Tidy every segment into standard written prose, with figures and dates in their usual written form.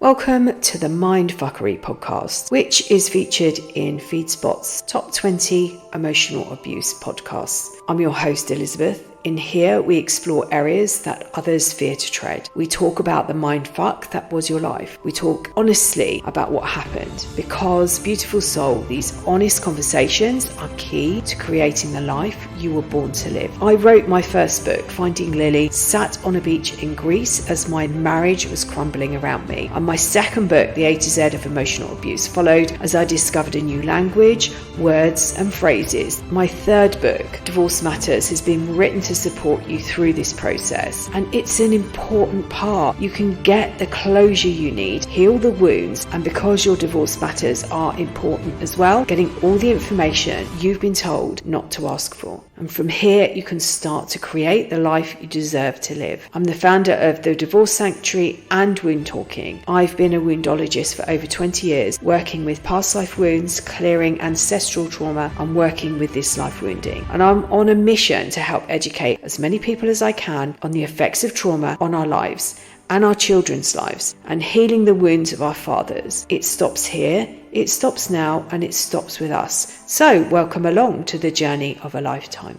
Welcome to the Mindfuckery podcast, which is featured in FeedSpot's Top 20 Emotional Abuse podcasts. I'm your host, Elizabeth. In here, we explore areas that others fear to tread. We talk about the mindfuck that was your life. We talk honestly about what happened, because, beautiful soul, these honest conversations are key to creating the life you were born to live. I wrote my first book, Finding Lily, sat on a beach in Greece as my marriage was crumbling around me. And my second book, The A to Z of Emotional Abuse, followed as I discovered a new language, words and phrases. My third book, Divorce Matters, has been written to support you through this process, and it's an important part. You can get the closure you need, heal the wounds, and because your divorce matters are important as well, getting all the information you've been told not to ask for. And from here, you can start to create the life you deserve to live. I'm the founder of the Divorce Sanctuary and Wound Talking. I've been a woundologist for over 20 years, working with past life wounds, clearing ancestral trauma, and working with this life wounding. And I'm on a mission to help educate as many people as I can on the effects of trauma on our lives and our children's lives, and healing the wounds of our fathers. It stops here, it stops now, and it stops with us. So welcome along to the journey of a lifetime.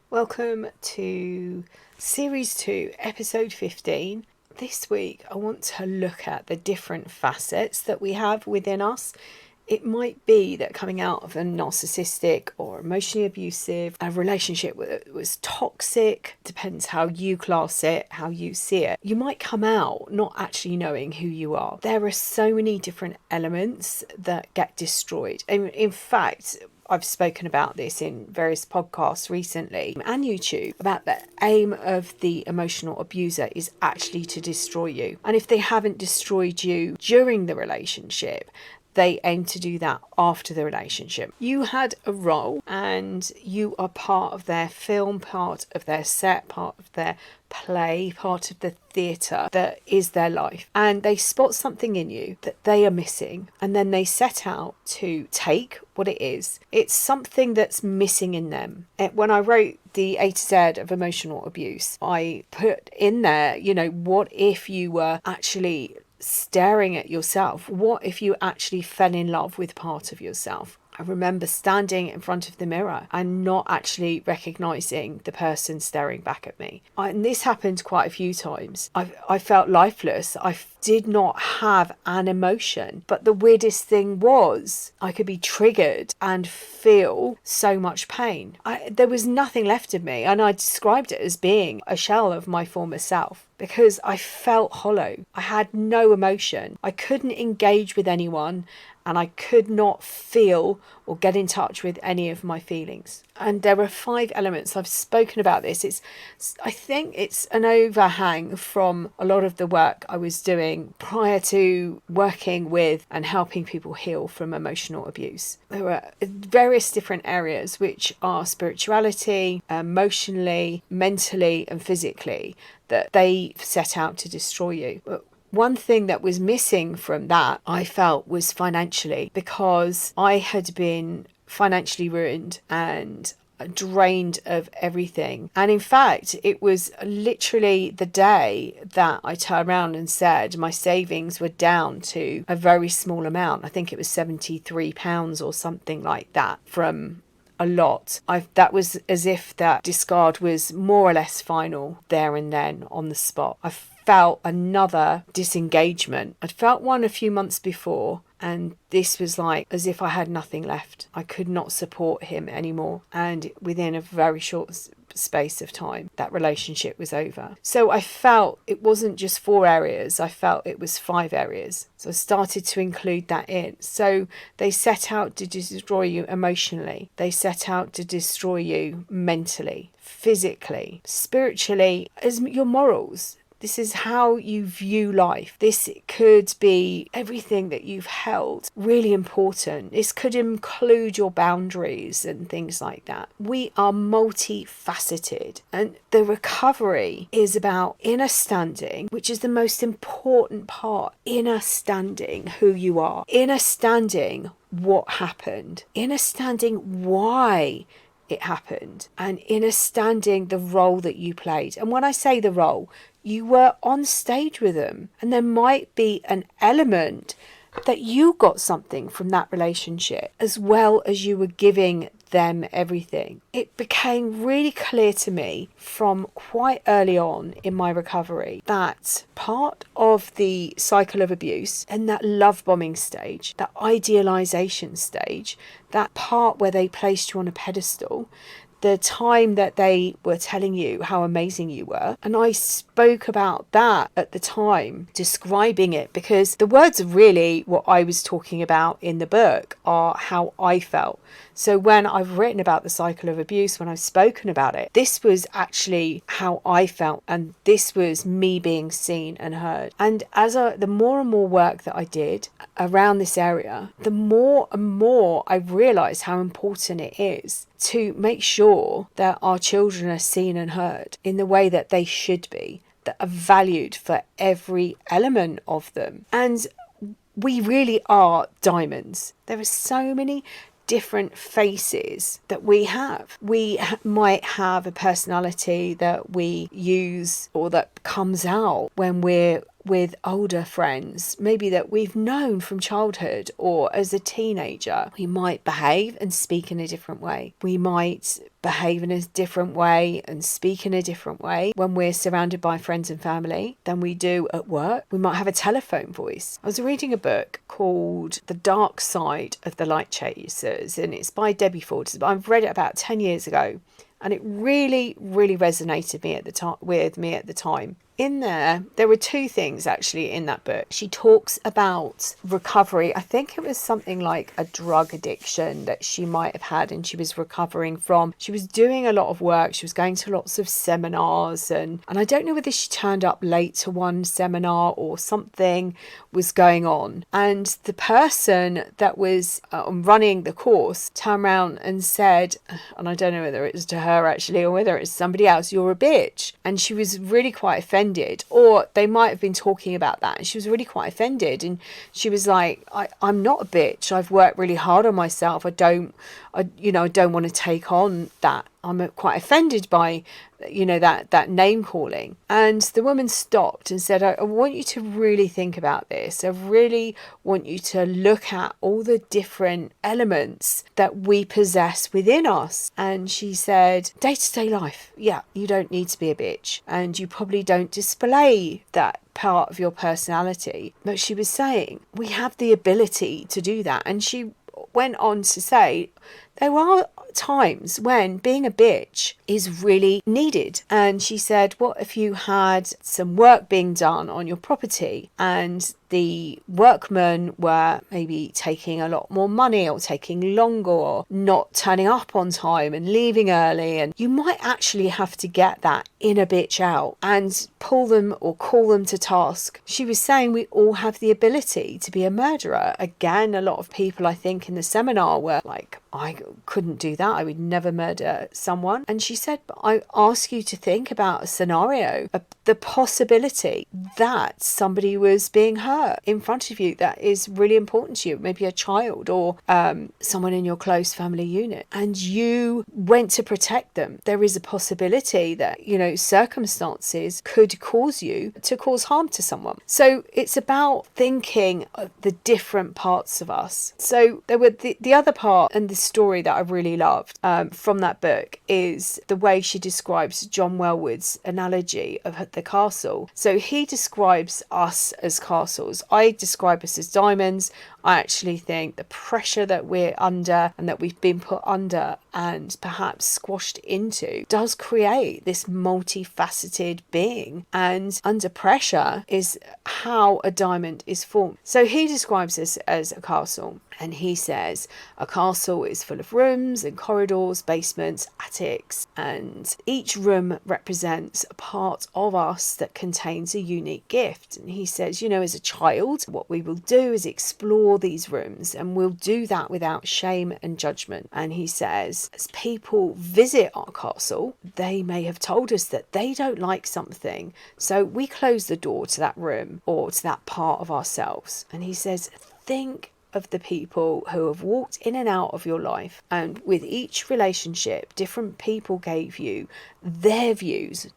Welcome to Series 2, Episode 15. This week I want to look at the different facets that we have within us. It might be that coming out of a narcissistic or emotionally abusive a relationship was toxic, depends how you class it, how you see it. You might come out not actually knowing who you are. There are so many different elements that get destroyed. In fact, I've spoken about this in various podcasts recently and YouTube about the aim of the emotional abuser is actually to destroy you. And if they haven't destroyed you during the relationship, they aim to do that after the relationship. You had a role and you are part of their film, part of their set, part of their play, part of the theatre that is their life. And they spot something in you that they are missing. And then they set out to take what it is. It's something that's missing in them. When I wrote the A to Z of emotional abuse, I put in there, what if you were actually staring at yourself? What if you actually fell in love with part of yourself? I remember standing in front of the mirror and not actually recognizing the person staring back at me. And this happened quite a few times. I felt lifeless. I did not have an emotion. But the weirdest thing was I could be triggered and feel so much pain. There was nothing left of me. And I described it as being a shell of my former self, because I felt hollow. I had no emotion. I couldn't engage with anyone, and I could not feel or get in touch with any of my feelings. And there are 5 elements. I've spoken about this. I think it's an overhang from a lot of the work I was doing prior to working with and helping people heal from emotional abuse. There are various different areas, which are spirituality, emotionally, mentally, and physically, that they set out to destroy you. But one thing that was missing from that, I felt, was financially, because I had been financially ruined and drained of everything. And in fact, it was literally the day that I turned around and said my savings were down to a very small amount. I think it was £73 or something like that from a lot. That was as if that discard was more or less final there and then on the spot. I felt another disengagement. I'd felt one a few months before, and this was like as if I had nothing left. I could not support him anymore. And within a very short space of time, that relationship was over. So I felt it wasn't just 4 areas. I felt it was 5 areas. So I started to include that in. So they set out to destroy you emotionally. They set out to destroy you mentally, physically, spiritually, as your morals. This is how you view life. This could be everything that you've held really important. This could include your boundaries and things like that. We are multifaceted, and the recovery is about inner standing, which is the most important part. Inner standing who you are, inner standing what happened, inner standing why it happened, and understanding the role that you played. And when I say the role, You were on stage with them, and there might be an element that you got something from that relationship as well as you were giving them everything. It became really clear to me from quite early on in my recovery that part of the cycle of abuse and that love bombing stage, that idealization stage, that part where they placed you on a pedestal, the time that they were telling you how amazing you were. And I spoke about that at the time, describing it, because the words of really what I was talking about in the book are how I felt. So when I've written about the cycle of abuse, when I've spoken about it, this was actually how I felt, and this was me being seen and heard. And the more and more work that I did around this area, the more and more I realised how important it is to make sure that our children are seen and heard in the way that they should be, that are valued for every element of them. And we really are diamonds. There are so many different faces that we have. We might have a personality that we use or that comes out when we're with older friends, maybe that we've known from childhood or as a teenager. We might behave and speak in a different way. We might behave in a different way and speak in a different way when we're surrounded by friends and family than we do at work. We might have a telephone voice. I was reading a book called The Dark Side of the Light Chasers, and it's by Debbie Ford. I've read it about 10 years ago, and it really, really resonated with me at the time. In there were two things actually in that book. She talks about recovery. I think it was something like a drug addiction that she might have had and she was recovering from. She was doing a lot of work. She was going to lots of seminars, and I don't know whether she turned up late to one seminar or something was going on. And the person that was running the course turned around and said, and I don't know whether it was to her actually or whether it's somebody else, "You're a bitch." And she was really quite offended. Or they might have been talking about that and she was really quite offended, and she was like, I'm not a bitch. I've worked really hard on myself. I don't want to take on that. I'm quite offended by that name calling. And the woman stopped and said, I want you to really think about this. I really want you to look at all the different elements that we possess within us. And she said, day-to-day life, yeah, you don't need to be a bitch, and you probably don't display that part of your personality. But she was saying we have the ability to do that. And she went on to say there are times when being a bitch is really needed. And she said, what if you had some work being done on your property and the workmen were maybe taking a lot more money or taking longer or not turning up on time and leaving early, and you might actually have to get that inner bitch out and pull them or call them to task. She was saying we all have the ability to be a murderer. Again, a lot of people I think in the seminar were like, I couldn't do that. I would never murder someone. And she said, but I ask you to think about a scenario, the possibility that somebody was being hurt in front of you that is really important to you, maybe a child or someone in your close family unit, and you went to protect them. There is a possibility that, circumstances could cause you to cause harm to someone. So it's about thinking of the different parts of us. So there were the other part, and the story that I really loved from that book is the way she describes John Welwood's analogy of the castle. So he describes us as castles. I describe us as diamonds. I actually think the pressure that we're under and that we've been put under and perhaps squashed into does create this multifaceted being, and under pressure is how a diamond is formed. So he describes this as a castle, and he says a castle is full of rooms and corridors, basements, attics, and each room represents a part of us that contains a unique gift. And he says, as a child, what we will do is explore these rooms, and we'll do that without shame and judgment. And he says, as people visit our castle, they may have told us that they don't like something, so we close the door to that room or to that part of ourselves. And he says, think of the people who have walked in and out of your life, and with each relationship different people gave you their views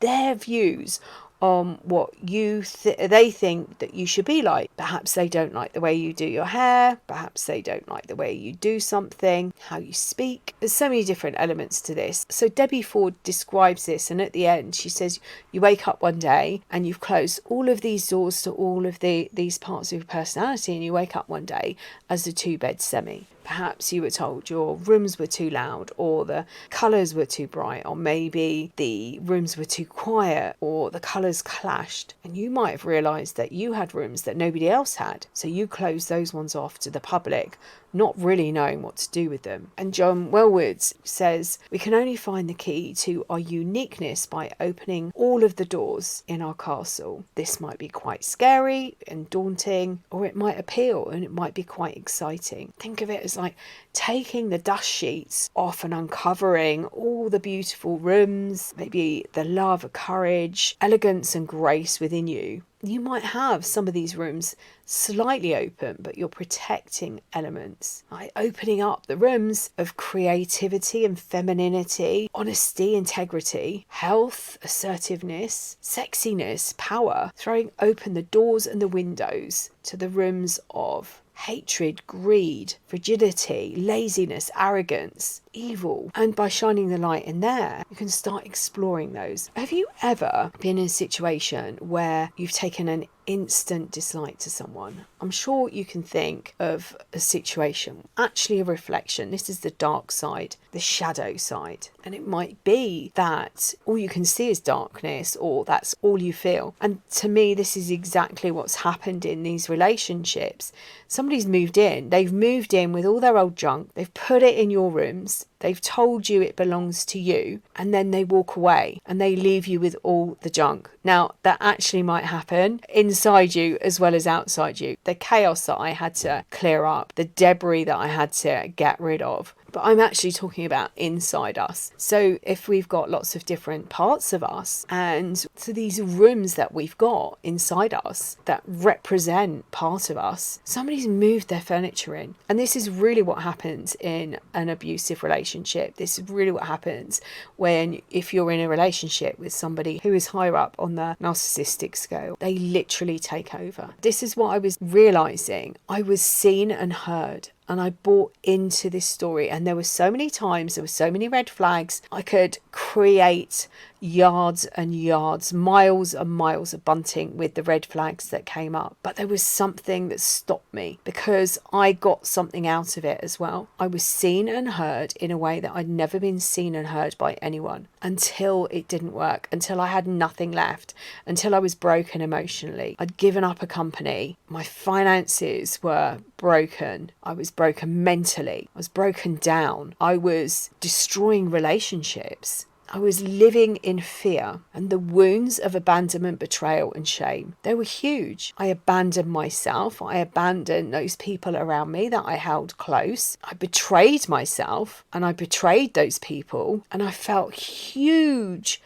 on what they think that you should be like. Perhaps they don't like the way you do your hair. Perhaps they don't like the way you do something, how you speak. There's so many different elements to this. So Debbie Ford describes this, and at the end she says you wake up one day and you've closed all of these doors to all of these parts of your personality, and you wake up one day as a 2-bed semi. Perhaps you were told your rooms were too loud, or the colours were too bright, or maybe the rooms were too quiet, or the colours clashed. And you might have realised that you had rooms that nobody else had. So you closed those ones off to the public, not really knowing what to do with them. And John Welwoods says, we can only find the key to our uniqueness by opening all of the doors in our castle. This might be quite scary and daunting, or it might appeal and it might be quite exciting. Think of it as like taking the dust sheets off and uncovering all the beautiful rooms, maybe the love, courage, elegance and grace within you. You might have some of these rooms slightly open, but you're protecting elements. Like opening up the rooms of creativity and femininity, honesty, integrity, health, assertiveness, sexiness, power. Throwing open the doors and the windows to the rooms of hatred, greed, fragility, laziness, arrogance, evil. And by shining the light in there, you can start exploring those. Have you ever been in a situation where you've taken an instant dislike to someone? I'm sure you can think of a situation, actually a reflection. This is the dark side, the shadow side. And it might be that all you can see is darkness, or that's all you feel. And to me, this is exactly what's happened in these relationships. Somebody's moved in, they've moved in with all their old junk, they've put it in your rooms, they've told you it belongs to you, and then they walk away and they leave you with all the junk. Now, that actually might happen inside you as well as outside you. The chaos that I had to clear up, the debris that I had to get rid of. But I'm actually talking about inside us. So if we've got lots of different parts of us, and so these rooms that we've got inside us that represent part of us, somebody's moved their furniture in. And this is really what happens in an abusive relationship. This is really what happens if you're in a relationship with somebody who is higher up on the narcissistic scale. They literally take over. This is what I was realizing. I was seen and heard. And I bought into this story, and there were so many times, there were so many red flags. I could create yards and yards, miles and miles of bunting with the red flags that came up. But there was something that stopped me, because I got something out of it as well. I was seen and heard in a way that I'd never been seen and heard by anyone, until it didn't work, until I had nothing left, until I was broken emotionally. I'd given up a company. My finances were broken. I was broken mentally. I was broken down. I was destroying relationships. I was living in fear, and the wounds of abandonment, betrayal and shame, they were huge. I abandoned myself. I abandoned those people around me that I held close. I betrayed myself, and I betrayed those people, and I felt huge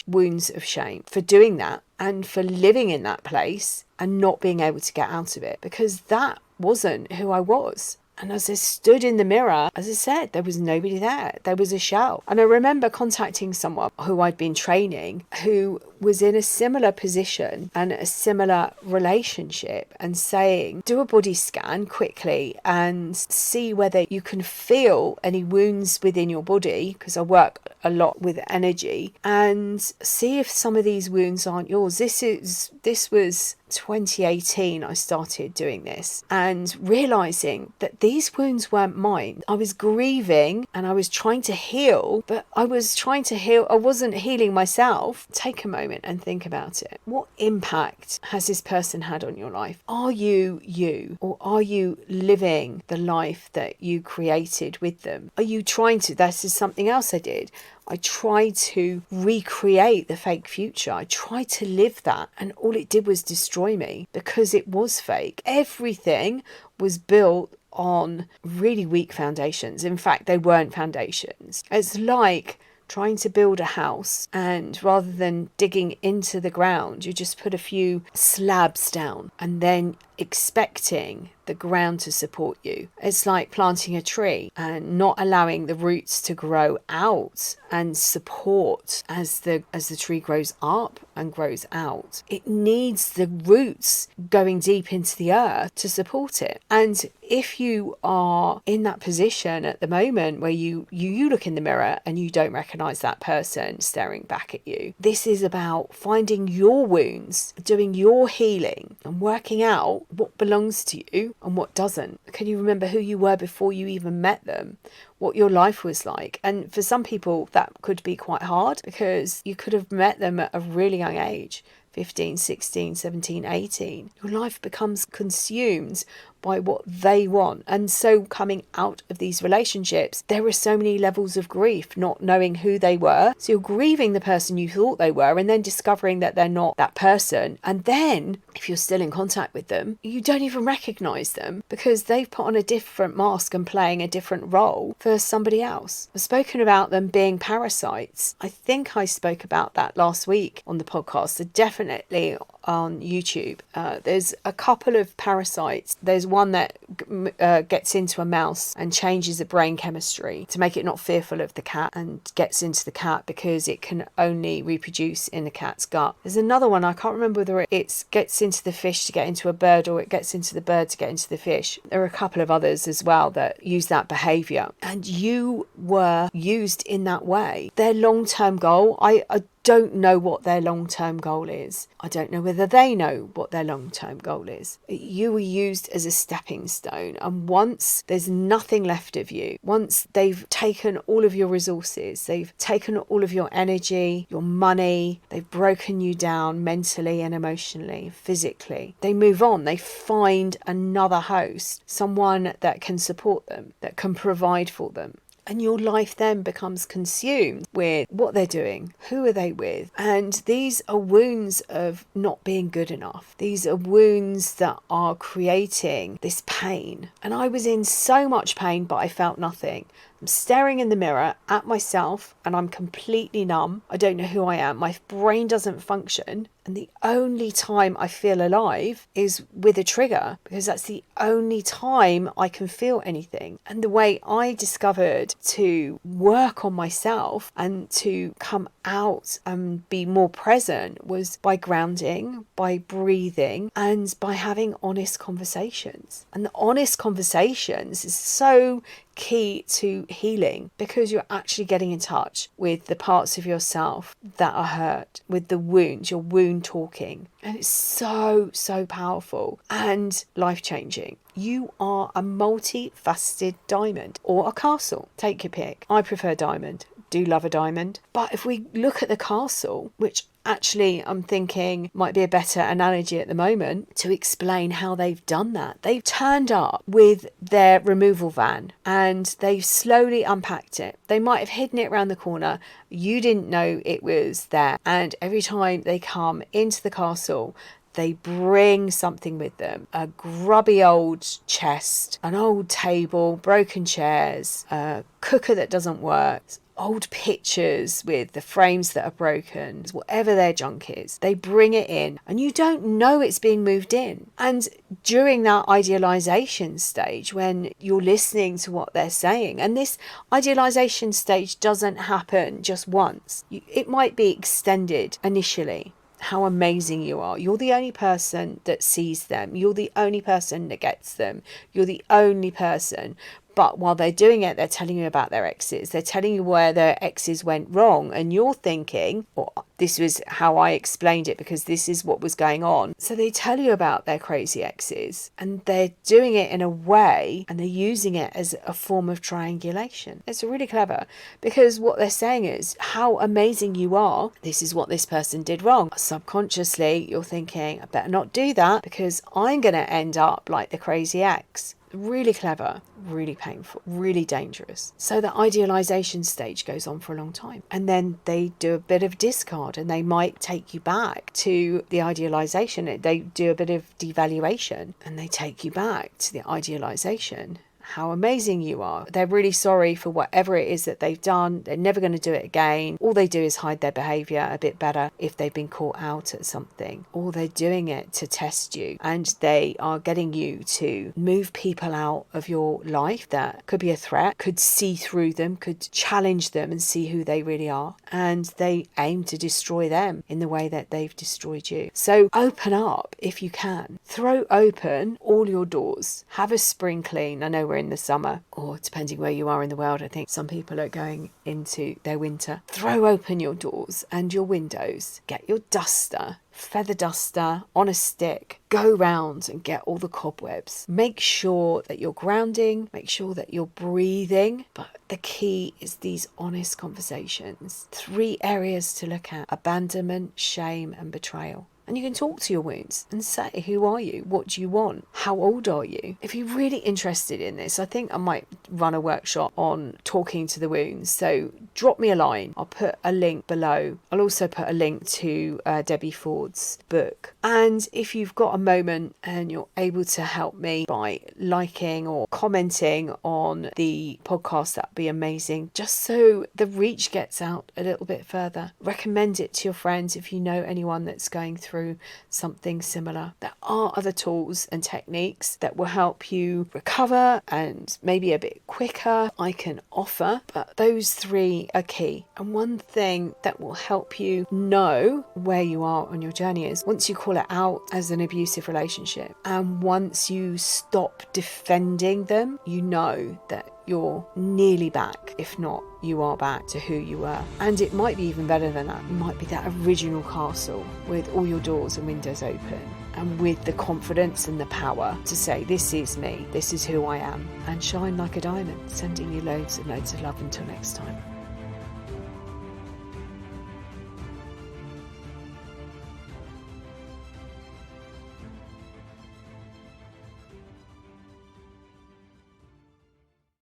wounds of shame for doing that, and for living in that place and not being able to get out of it, because that wasn't who I was. And as I stood in the mirror, as I said, there was nobody there. There was a shell. And I remember contacting someone who I'd been training, who was in a similar position and a similar relationship, and saying, do a body scan quickly and see whether you can feel any wounds within your body, because I work a lot with energy, and see if some of these wounds aren't yours. This was 2018 I started doing this, and realizing that these wounds weren't mine. I was grieving and I was trying to heal, but I wasn't healing myself. Take a moment and think about it. What impact has this person had on your life? Are you, or are you living the life that you created with them? Are you trying to? This is something else I did. I tried to recreate the fake future. I tried to live that, and all it did was destroy me, because it was fake. Everything was built on really weak foundations. In fact, they weren't foundations. It's like trying to build a house, and rather than digging into the ground, you just put a few slabs down, and then expecting the ground to support you. It's like planting a tree and not allowing the roots to grow out and support as the tree grows up and grows out. It needs the roots going deep into the earth to support it. And if you are in that position at the moment where you look in the mirror and you don't recognize that person staring back at you, this is about finding your wounds, doing your healing and working out what belongs to you and what doesn't. Can you remember who you were before you even met them? What your life was like? And for some people that could be quite hard, because you could have met them at a really young age, 15, 16, 17, 18. Your life becomes consumed by what they want. And so coming out of these relationships, there are so many levels of grief, not knowing who they were. So you're grieving the person you thought they were and then discovering that they're not that person. And then if you're still in contact with them, you don't even recognize them because they've put on a different mask and playing a different role for somebody else. I've spoken about them being parasites. I think I spoke about that last week on the podcast. So definitely on YouTube. There's a couple of parasites. There's one that gets into a mouse and changes the brain chemistry to make it not fearful of the cat and gets into the cat because it can only reproduce in the cat's gut. There's another one, I can't remember whether it gets into the fish to get into a bird or it gets into the bird to get into the fish. There are a couple of others as well that use that behaviour. And you were used in that way. Their long-term goal, I don't know what their long-term goal is. I don't know whether they know what their long-term goal is. You were used as a stepping stone, and once there's nothing left of you, once they've taken all of your resources, they've taken all of your energy, your money, they've broken you down mentally and emotionally, physically, they move on. They find another host, someone that can support them, that can provide for them. And your life then becomes consumed with what they're doing, who are they with. And these are wounds of not being good enough. These are wounds that are creating this pain. And I was in so much pain, but I felt nothing. I'm staring in the mirror at myself and I'm completely numb. I don't know who I am. My brain doesn't function. And the only time I feel alive is with a trigger, because that's the only time I can feel anything. And the way I discovered to work on myself and to come out and be more present was by grounding, by breathing, and by having honest conversations. And the honest conversations is so key to healing, because you're actually getting in touch with the parts of yourself that are hurt, with the wounds, your wound talking. And it's so powerful and life-changing. You are a multifaceted diamond or a castle. Take your pick. I prefer diamond. Do love a diamond. But if we look at the castle, which actually I'm thinking might be a better analogy at the moment to explain how they've done that. They've turned up with their removal van and they've slowly unpacked it. They might have hidden it around the corner. You didn't know it was there. And every time they come into the castle, they bring something with them. A grubby old chest, an old table, broken chairs, a cooker that doesn't work, old pictures with the frames that are broken, whatever their junk is. They bring it in and you don't know it's being moved in. And during that idealization stage, when you're listening to what they're saying, and this idealization stage doesn't happen just once. It might be extended initially. How amazing you are. You're the only person that sees them. You're the only person that gets them. You're the only person. But while they're doing it, they're telling you about their exes. They're telling you where their exes went wrong. And you're thinking, well, this was how I explained it because this is what was going on. So they tell you about their crazy exes and they're doing it in a way and they're using it as a form of triangulation. It's really clever because what they're saying is how amazing you are. This is what this person did wrong. Subconsciously, you're thinking, I better not do that because I'm going to end up like the crazy ex. Really clever, really painful, really dangerous. So the idealization stage goes on for a long time. And then they do a bit of discard and they might take you back to the idealization. They do a bit of devaluation and they take you back to the idealization. how amazing you are. They're really sorry for whatever it is that they've done. They're never going to do it again. All they do is hide their behaviour a bit better if they've been caught out at something, or they're doing it to test you, and they are getting you to move people out of your life that could be a threat, could see through them, could challenge them and see who they really are, and they aim to destroy them in the way that they've destroyed you. So open up if you can. Throw open all your doors. Have a spring clean. I know we're in the summer, or depending where you are in the world, I think some people are going into their winter. Throw open your doors and your windows. Get your duster, feather duster on a stick. Go round and get all the cobwebs. Make sure that you're grounding. Make sure that you're breathing. But the key is these honest conversations. 3 areas to look at: abandonment, shame, and betrayal. And you can talk to your wounds and say, who are you? What do you want? How old are you? If you're really interested in this, I think I might run a workshop on talking to the wounds. So drop me a line. I'll put a link below. I'll also put a link to Debbie Ford's book. And if you've got a moment and you're able to help me by liking or commenting on the podcast, that'd be amazing. Just so the reach gets out a little bit further. Recommend it to your friends if you know anyone that's going through something similar. There are other tools and techniques that will help you recover and maybe a bit quicker I can offer, but those 3 are key. And one thing that will help you know where you are on your journey is once you call it out as an abusive relationship, and once you stop defending them, you know that you're nearly back. If not, you are back to who you were. And it might be even better than that. It might be that original castle with all your doors and windows open, and with the confidence and the power to say, this is me, this is who I am, and shine like a diamond. Sending you loads and loads of love until next time.